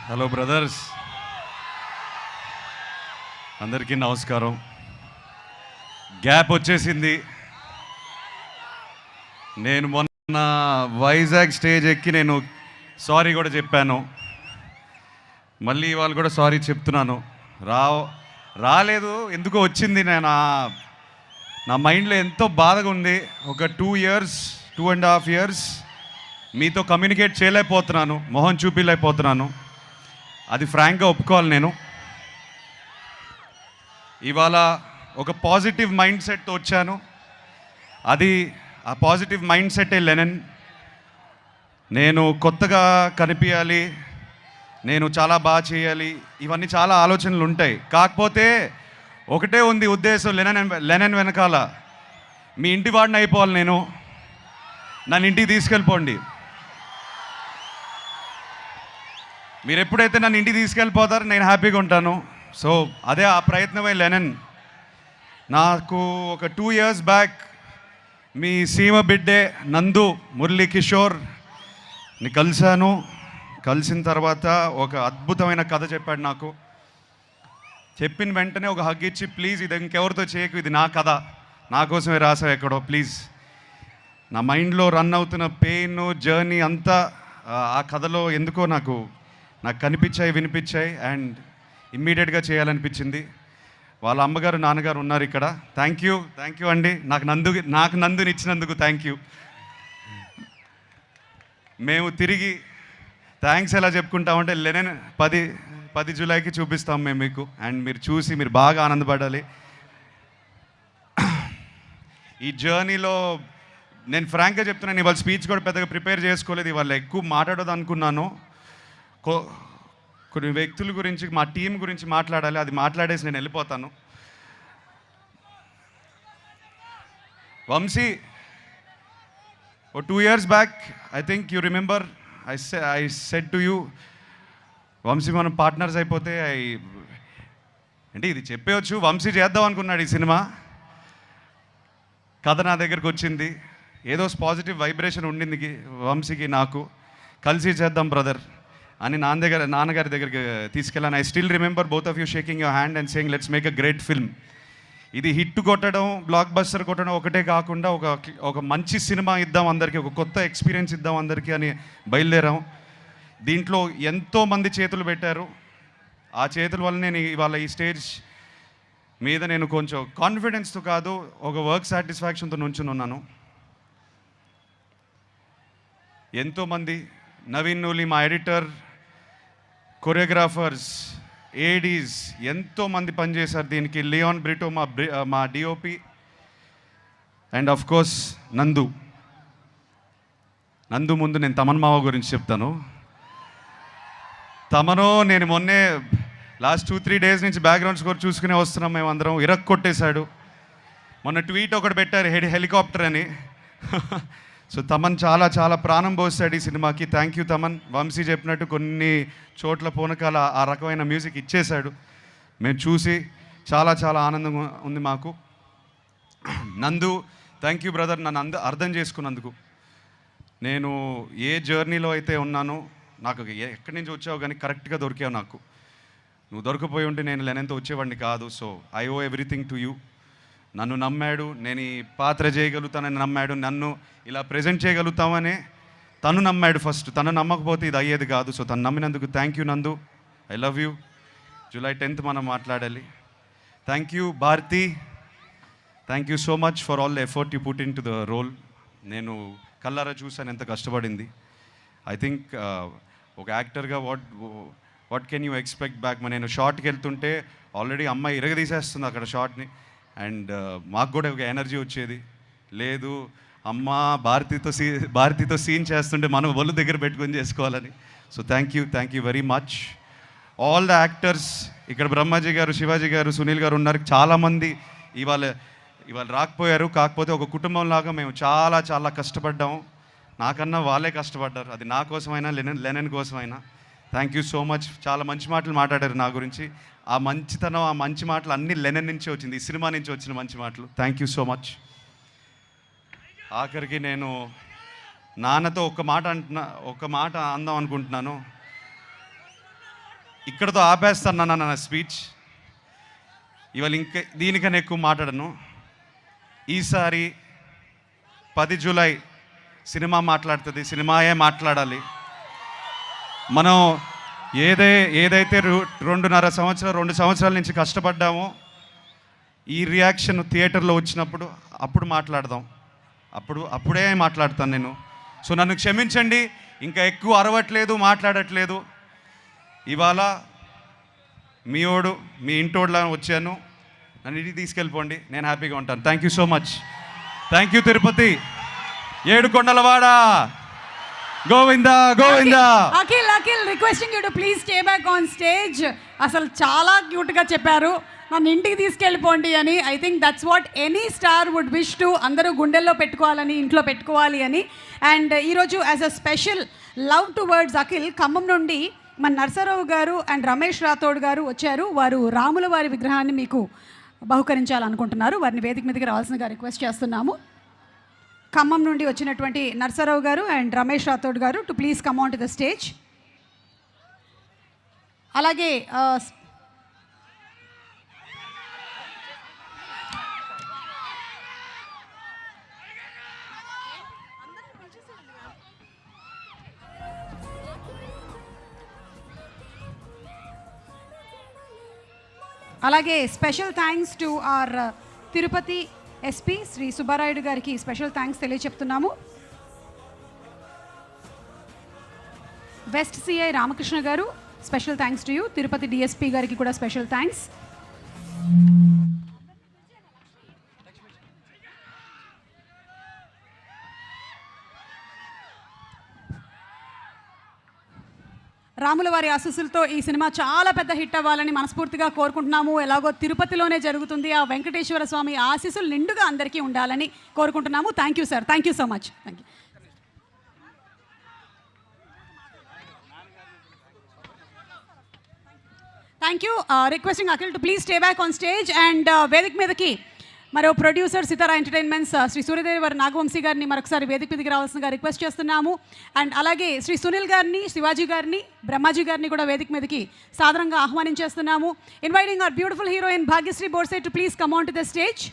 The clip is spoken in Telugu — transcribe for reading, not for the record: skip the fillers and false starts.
హలో బ్రదర్స్, అందరికీ నమస్కారం. గ్యాప్ వచ్చేసింది. నేను మొన్న వైజాగ్ స్టేజ్ ఎక్కి నేను సారీ కూడా చెప్పాను. మళ్ళీ వాళ్ళు కూడా సారీ చెప్తున్నాను. రాలేదు, ఎందుకో వచ్చింది. నా మైండ్లో ఎంతో బాధగా ఉంది. ఒక 2.5 years మీతో కమ్యూనికేట్ చేయలేకపోతున్నాను, మొహం చూపించలేకపోతున్నాను. అది ఫ్రాంక్గా ఒప్పుకోవాలి. నేను ఇవాళ ఒక పాజిటివ్ మైండ్ సెట్తో వచ్చాను. ఆ పాజిటివ్ మైండ్ సెట్టే లెనన్. నేను కొత్తగా కనిపించాలి, నేను చాలా బాగా చేయాలి, ఇవన్నీ చాలా ఆలోచనలు ఉంటాయి. కాకపోతే ఒకటే ఉంది ఉద్దేశం, లెనన్ వెనకాల మీ ఇంటి వాడిని అయిపోవాలి. నన్ను ఇంటికి తీసుకెళ్ళిపోండి. మీరు ఎప్పుడైతే నన్ను ఇంటికి తీసుకెళ్ళిపోతారో నేను హ్యాపీగా ఉంటాను. సో అదే ఆ ప్రయత్నమే లెనన్. నాకు ఒక 2 years బ్యాక్ మీ సీమ బిడ్డే నందు మురళీ కిషోర్ని కలిశాను. కలిసిన తర్వాత ఒక అద్భుతమైన కథ చెప్పాడు నాకు. చెప్పిన వెంటనే ఒక హగ్ ఇచ్చి, ప్లీజ్ ఇది ఇంకెవరితో చేయకు, ఇది నా కథ, నా కోసమే రాసావు ఎక్కడో, ప్లీజ్. నా మైండ్లో రన్ అవుతున్న పెయిన్ జర్నీ అంతా ఆ కథలో ఎందుకో నాకు కనిపించాయి, వినిపించాయి. అండ్ ఇమ్మీడియట్గా చేయాలనిపించింది. వాళ్ళ అమ్మగారు నాన్నగారు ఉన్నారు ఇక్కడ. థ్యాంక్ యూ అండి, నాకు నందుని ఇచ్చినందుకు థ్యాంక్ యూ. మేము తిరిగి థ్యాంక్స్ ఎలా చెప్పుకుంటామంటే లెనన్ 10 జూలైకి చూపిస్తాం మేము మీకు. అండ్ మీరు చూసి మీరు బాగా ఆనందపడాలి. ఈ జర్నీలో నేను ఫ్రాంక్గా చెప్తున్నాను, ఇవాళ స్పీచ్ కూడా పెద్దగా ప్రిపేర్ చేసుకోలేదు. ఇవాళ ఎక్కువ మాట్లాడదు అనుకున్నాను. కొన్ని వ్యక్తుల గురించి, మా టీం గురించి మాట్లాడాలి. అది మాట్లాడేసి నేను వెళ్ళిపోతాను. Vamshi, 2 years back I think you remember, I said to you, Vamshi మనం పార్ట్నర్స్ అయిపోతే అంటే ఇది చెప్పేవచ్చు. వంశీ చేద్దాం అనుకున్నాడు ఈ సినిమా. కథ నా దగ్గరకు వచ్చింది. ఏదో పాజిటివ్ వైబ్రేషన్ ఉండింది వంశీకి, నాకు. కలిసి చేద్దాం బ్రదర్ అని నాన్నగారి దగ్గరికి తీసుకెళ్ళాను. I still remember both of you shaking your hand and saying let's make a great film. ఇది హిట్ కొట్టడం, బ్లాక్ బస్టర్ కొట్టడం ఒకటే కాకుండా ఒక మంచి సినిమా ఇద్దాం అందరికీ, ఒక కొత్త ఎక్స్పీరియన్స్ ఇద్దాం అందరికీ అని బయలుదేరాం. దీంట్లో ఎంతోమంది చేతులు పెట్టారు. ఆ చేతుల వల్ల నేను ఇవాళ ఈ స్టేజ్ మీద నేను కొంచెం కాన్ఫిడెన్స్తో కాదు, ఒక వర్క్ సాటిస్ఫాక్షన్తో నుంచుని ఉన్నాను. ఎంతోమంది, నవీన్ నూలి మా ఎడిటర్, కొరియోగ్రాఫర్స్, ఏడీస్, ఎంతోమంది పనిచేశారు దీనికి. లియోన్ బ్రిటో మా డిఓపి, అండ్ ఆఫ్ కోర్స్ నందు ముందు నేను తమన్ మావ గురించి చెప్తాను. నేను మొన్నే లాస్ట్ 2-3 days నుంచి బ్యాక్గ్రౌండ్ స్కోర్ చూసుకునే వస్తున్నాం మేమందరం. కొట్టేశాడు. మొన్న ట్వీట్ ఒకటి పెట్టారు, హెలికాప్టర్ అని. సో తమన్ చాలా చాలా ప్రాణం పోస్తాడు ఈ సినిమాకి. Thank you Thaman. వంశీ చెప్పినట్టు కొన్ని చోట్ల పూనకాల ఆ రకమైన మ్యూజిక్ ఇచ్చేశాడు. మేము చూసి చాలా చాలా ఆనందంగా ఉంది మాకు. నందు, థ్యాంక్ యూ బ్రదర్, నన్ను అర్థం చేసుకున్నందుకు. నేను ఏ జర్నీలో అయితే ఉన్నానో, నాకు ఎక్కడి నుంచి వచ్చావు కానీ కరెక్ట్గా దొరికావు నాకు. నువ్వు దొరికిపోయి ఉంటే నేను లెనన్తో వచ్చేవాడిని కాదు. So I owe everything to you. నన్ను నమ్మాడు, నేను ఈ పాత్ర చేయగలుగుతానని నమ్మాడు, నన్ను ఇలా ప్రజెంట్ చేయగలుగుతామని తను నమ్మాడు ఫస్ట్. తను నమ్మకపోతే ఇది అయ్యేది కాదు. సో తను నమ్మినందుకు thank you Nandu, I love you. July 10th మనం మాట్లాడాలి. Thank you Bharati, thank you so much for all the effort you put into the role. నేను కల్లారా చూసాను ఎంత కష్టపడింది. ఐ థింక్ ఒక యాక్టర్గా what can you expect back. నేను షార్ట్కి వెళ్తుంటే ఆల్రెడీ అమ్మాయి ఇరగదీసేస్తుంది అక్కడ షార్ట్ని. అండ్ మాకు కూడా ఒక ఎనర్జీ వచ్చేది, లేదు అమ్మ భారతితో సీన్ చేస్తుంటే మనం ఒళ్ళు దగ్గర పెట్టుకొని చేసుకోవాలని. So thank you very much all the actors. ఇక్కడ బ్రహ్మాజీ గారు, శివాజీ గారు, సునీల్ గారు ఉన్నారు. చాలామంది ఇవాళ రాకపోయారు. కాకపోతే ఒక కుటుంబం లాగా మేము చాలా చాలా కష్టపడ్డాము. నాకన్నా వాళ్ళే కష్టపడ్డారు. అది నా కోసమైనా లెనన్ కోసమైనా. Thank you so much. చాలా మంచి మాటలు మాట్లాడారు నా గురించి. ఆ మంచితనం, ఆ మంచి మాటలు అన్నీ లెనన్ నుంచి వచ్చింది, ఈ సినిమా నుంచి వచ్చిన మంచి మాటలు. Thank you so much. ఆఖరికి నేను నాన్నతో ఒక మాట అందాం అనుకుంటున్నాను. ఇక్కడతో ఆపేస్తాను నా స్పీచ్. ఇవాళ ఇంకా దీనికన్నా ఎక్కువ మాట్లాడను. ఈసారి 10 జూలై సినిమా మాట్లాడుతుంది, సినిమాయే మాట్లాడాలి. మనం ఏదైతే 2 సంవత్సరాల నుంచి కష్టపడ్డామో ఈ రియాక్షన్ థియేటర్లో వచ్చినప్పుడు అప్పుడు మాట్లాడదాం. అప్పుడే మాట్లాడతాను నేను. సో నన్ను క్షమించండి, ఇంకా ఎక్కువ అరవట్లేదు, మాట్లాడట్లేదు. ఇవాళ మీ ఇంటోడ్లా వచ్చాను, నన్ను ఇంటికి తీసుకెళ్ళిపోండి, నేను హ్యాపీగా ఉంటాను. Thank you so much. Thank you Tirupati, ఏడుకొండలవాడ, Govinda Govinda. Akhil requesting you to please stay back on stage. అసలు చాలా క్యూట్గా చెప్పారు, నన్ను ఇంటికి తీసుకెళ్ళిపోండి అని. I think that's what any star would wish to. అందరూ గుండెల్లో పెట్టుకోవాలని, ఇంట్లో పెట్టుకోవాలి అని. అండ్ ఈరోజు as a special love towards Akhil, Khammam నుండి మన నర్సరావు గారు అండ్ రమేష్ రాథోడ్ గారు వచ్చారు. వారు రాముల వారి విగ్రహాన్ని మీకు బహుకరించాలనుకుంటున్నారు. వారిని వేదిక మీదకి రావాల్సిందిగా రిక్వెస్ట్ చేస్తున్నాము. ఖమ్మం నుండి వచ్చినటువంటి నర్సరావు గారు అండ్ రమేష్ రాథోడ్ గారు to please come on to the stage. అలాగే special thanks to R Tirupati SP Shri Subbarayudu గారికి స్పెషల్ థ్యాంక్స్ తెలియచెప్తున్నాము. వెస్ట్ సిఐ రామకృష్ణ గారు, special thanks to you. Tirupati DSP గారికి కూడా స్పెషల్ థ్యాంక్స్. రాముల వారి ఆశీస్సులతో ఈ సినిమా చాలా పెద్ద హిట్ అవ్వాలని మనస్ఫూర్తిగా కోరుకుంటున్నాము. ఎలాగో తిరుపతిలోనే జరుగుతుంది, ఆ వెంకటేశ్వర స్వామి ఆశీస్సులు నిండుగా అందరికీ ఉండాలని కోరుకుంటున్నాము. Thank you sir, thank you so much. Thank you. Thank you. Requesting Akhil to please stay back on stage. And వేదిక మీదకి మరో ప్రొడ్యూసర్ సితారా ఎంటర్టైన్మెంట్స్ శ్రీ సూర్యదేవర్ నాగవంశీ గారిని మరొకసారి వేదిక మీదకి రావాల్సిందిగా రిక్వెస్ట్ చేస్తున్నాము. అండ్ అలాగే శ్రీ సునీల్ గారిని, శివాజీ గారిని, బ్రహ్మాజీ గారిని కూడా వేదిక మీదకి సాదరంగా ఆహ్వానించేస్తున్నాము. Inviting our beautiful heroine Bhagyashri Borse to please come on to the stage.